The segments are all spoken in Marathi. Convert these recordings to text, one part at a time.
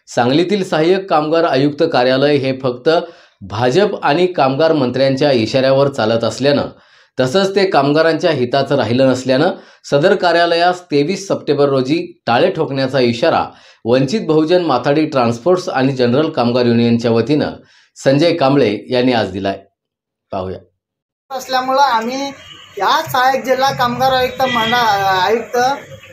सांगलीतील सहाय्यक कामगार आयुक्त कार्यालय हे फक्त भाजप आणि कामगार मंत्र्यांच्या इशाऱ्यावर चालत असल्यानं तसंच ते कामगारांच्या हिताचं राहिलं नसल्यानं सदर कार्यालयास 23 सप्टेंबर रोजी टाळे ठोकण्याचा इशारा वंचित बहुजन माथाडी ट्रान्सपोर्ट्स आणि जनरल कामगार युनियनच्या वतीनं संजय कांबळे यांनी आज दिलाय. पाहूया. असल्यामुळे आम्ही या सहाय्यक जिल्हा कामगार आयुक्त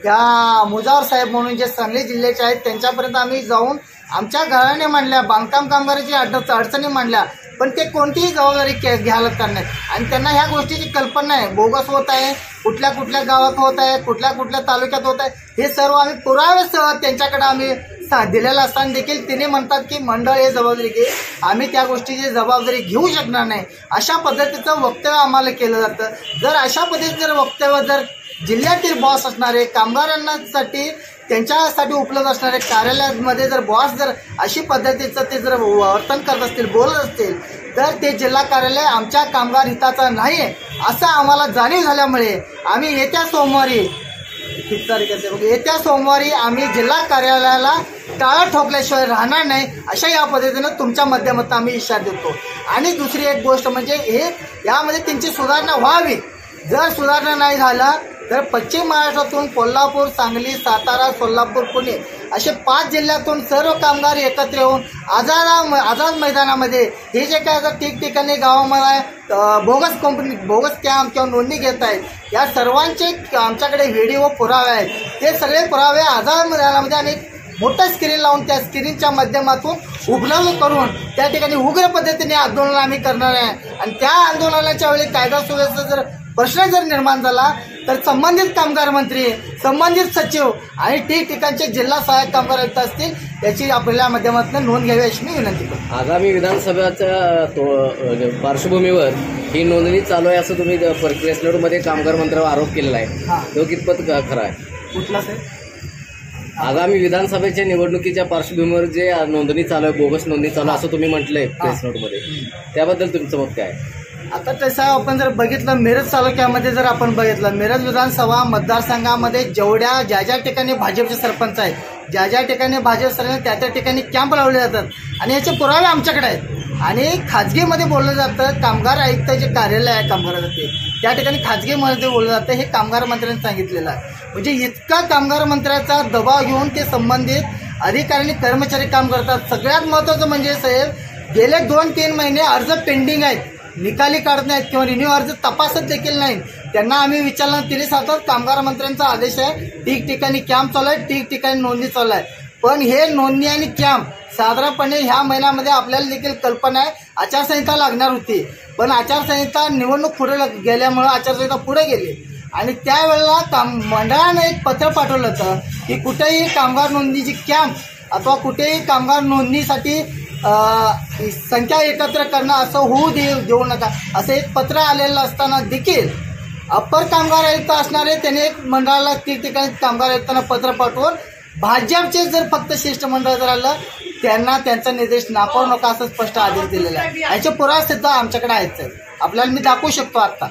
या मुजावर साहेब म्हणून जे सांगली जिल्ह्याचे आहेत त्यांच्यापर्यंत आम्ही जाऊन आमच्या घराने मांडल्या, बांधकाम कामगाराची अडचणी मांडल्या, पण ते कोणतीही जबाबदारी घ्यायला करणार आणि त्यांना ह्या गोष्टीची कल्पना आहे. बोगस होत आहे, कुठल्या कुठल्या गावात होत आहे, कुठल्या कुठल्या तालुक्यात होत आहे, हे सर्व आम्ही पुरावेसह त्यांच्याकडे आम्ही दिलेला असताना देखील तिने म्हणतात की मंडळ हे जबाबदारी घे, आम्ही त्या गोष्टीची जबाबदारी घेऊ शकणार नाही. अशा पद्धतीचं वक्तव्य आम्हाला केलं जातं. जर अशा पद्धतीचं वक्तव्य जर जिल्ह्यातील बॉस असणारे कामगारांसाठी त्यांच्यासाठी उपलब्ध असणारे कार्यालयामध्ये जर बॉस जर अशी पद्धतीचं ते जर वर्तन करत असतील, बोलत असतील, तर ते जिल्हा कार्यालय आमच्या कामगार हिताचं नाही असं आम्हाला जाणीव झाल्यामुळे आम्ही येत्या सोमवारी आम्ही जिल्हा कार्यालयाला टाळा ठोकल्याशिवाय राहणार नाही अशा या पद्धतीनं तुमच्या माध्यमातून आम्ही इशारा देतो. आणि दुसरी एक गोष्ट म्हणजे यामध्ये त्यांची सुधारणा व्हावी. जर सुधारणा नाही झाला तर पश्चिम महाराष्ट्रातून कोल्हापूर, सांगली, सातारा, सोलापूर, पुणे असे 5 जिल्ह्यातून सर्व कामगार एकत्र येऊन आझाद मैदानामध्ये हे जे काय आता ठिकठिकाणी गावामध्ये बोगस कॅम्प किंवा नोंदणी घेत आहेत, या सर्वांचे आमच्याकडे व्हिडिओ पुरावे आहेत. ते सगळे पुरावे आझाद मैदानामध्ये आणि मोठा स्क्रीन लावून त्या स्क्रीनच्या माध्यमातून उपलब्ध करून त्या ठिकाणी उग्र पद्धतीने आंदोलन आम्ही करणार आहे. आणि त्या आंदोलनाच्या वेळी कायदा सुव्यवस्था जर प्रश्न जर निर्माण झाला तर संबंधित कामगार मंत्री, संबंधित सचिव आणि ठिकठिकाणचे जिल्हा सहाय्यक कामगार आयुक्त असतील याची आपल्या माध्यमातून नोंद घ्यावी अशी मी विनंती करतो. आगामी विधानसभेच्या पार्श्वभूमीवर ही नोंदणी चालू आहे असं तुम्ही प्रेस नोटमध्ये कामगार मंत्र्यावर आरोप केलेला आहे, तो कितपत खरा आहे? कुठला सर? आगामी विधानसभेच्या निवडणुकीच्या पार्श्वभूमीवर जे नोंदणी चालू आहे, बोगस नोंदणी चालू असं तुम्ही म्हटलंय प्रेस नोटमध्ये, त्याबद्दल तुमचं मत काय आहे? आता तसं आपण जर बघितलं, मिरज तालुक्यामध्ये जर आपण बघितलं, मिरज विधानसभा मतदारसंघामध्ये ज्या ज्या ठिकाणी भाजपचे सरपंच आहेत, ज्या ठिकाणी भाजप सरपंच त्या ठिकाणी कॅम्प लावले जातात आणि याचे पुरावे आमच्याकडे आहेत. आणि खाजगीमध्ये बोललं जातं, कामगार आयुक्त जे कार्यालय आहे कामगारांचे त्या ठिकाणी खाजगीमध्ये बोललं जातं, हे कामगार मंत्र्यांनी सांगितलेलं आहे. म्हणजे इतका कामगार मंत्र्याचा दबाव घेऊन ते संबंधित अधिकारी आणि कर्मचारी काम करतात. सगळ्यात महत्त्वाचं म्हणजे साहेब, गेले 2-3 महिने अर्ज पेंडिंग आहेत, निकाली काढत नाहीत किंवा रिन्यू अर्ज तपासत देखील नाहीत. त्यांना आम्ही विचारलं, तिने सांगतात कामगार मंत्र्यांचा आदेश आहे, ठिकठिकाणी कॅम्प चालू आहे, ठिकठिकाणी नोंदणी चालू आहे. पण हे नोंदणी आणि कॅम्प साधारणपणे ह्या महिन्यामध्ये आपल्याला देखील कल्पना आहे आचारसंहिता लागणार होती, पण आचारसंहिता निवडणूक पुढे गेल्यामुळे आचारसंहिता पुढे गेली आणि त्यावेळेला मंडळानं एक पत्र पाठवलं होतं की कुठेही कामगार नोंदणीची कॅम्प अथवा कुठेही कामगार नोंदणीसाठी संख्या एकत्र करणं असं होऊ देऊ नका असं एक पत्र आलेलं असताना देखील अप्पर कामगार आयुक्त असणारे त्याने एक मंडळाला ठिकठिकाणी कामगार आयुक्तांना पत्र पाठवून भाजपचे जर फक्त शिष्टमंडळ जर आलं त्यांना त्यांचा निर्देश नाकारू नका असं स्पष्ट आदेश दिलेला आहे. याचे पुरावे सुद्धा आमच्याकडे आहेत, आपल्याला मी दाखवू शकतो आता.